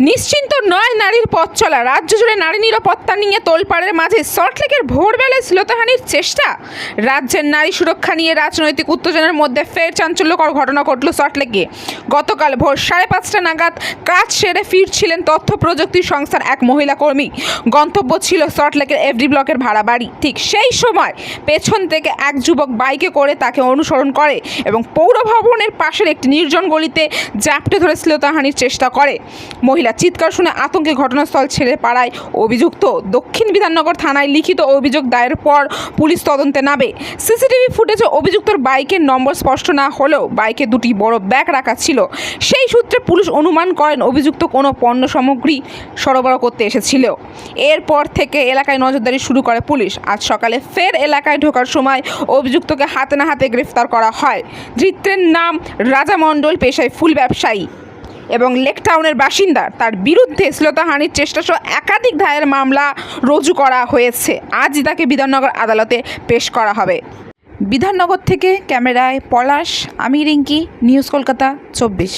নিশ্চিন্ত নয় নারীর পথ চলা। রাজ্য জুড়ে নারী নিরাপত্তা নিয়ে তোলপাড়ের মাঝে সল্টলেকের ভোরবেলায় শ্লীলতাহানির চেষ্টা। রাজ্যের নারী সুরক্ষা নিয়ে রাজনৈতিক উত্তেজনার মধ্যে ফের চাঞ্চল্যকর ঘটনা ঘটল সল্টলেকে। গতকাল ভোর 5:30 নাগাদ কাজ সেরে ফিরছিলেন তথ্য প্রযুক্তি সংস্থার এক মহিলা কর্মী। গন্তব্য ছিল সল্টলেকের এফডি ব্লকের ভাড়া বাড়ি। ঠিক সেই সময় পেছন থেকে এক যুবক বাইকে করে তাকে অনুসরণ করে এবং পৌর ভবনের পাশের একটি নির্জন গলিতে জাপটে ধরে শ্লীলতাহানির চেষ্টা করে। মহিলা চিৎকার শুনে আতঙ্কে ঘটনাস্থল ছেড়ে পাড়ায় অভিযুক্ত। দক্ষিণ বিধাননগর থানায় লিখিত অভিযোগ দায়ের পর পুলিশ তদন্তে নামে। সিসিটিভি ফুটেজে অভিযুক্তর বাইকের নম্বর স্পষ্ট না হলেও বাইকে দুটি বড় ব্যাগ রাখা ছিল। সেই সূত্রে পুলিশ অনুমান করেন অভিযুক্ত কোনো পণ্য সামগ্রী সরবরাহ করতে এসেছিল। এরপর থেকে এলাকায় নজরদারি শুরু করে পুলিশ। আজ সকালে ফের এলাকায় ঢোকার সময় অভিযুক্তকে হাতে না হাতে গ্রেফতার করা হয়। ধৃতের নাম রাজা মণ্ডল, পেশায় ফুল ব্যবসায়ী এবং লেকটাউনের বাসিন্দা। তার বিরুদ্ধে শ্লীলতাহানির চেষ্টা সহ একাধিক দায়ের মামলা রুজু করা হয়েছে। আজই তাকে বিধাননগর আদালতে পেশ করা হবে। বিধাননগর থেকে ক্যামেরায় পলাশ, আমি রিঙ্কি, নিউজ কলকাতা 24।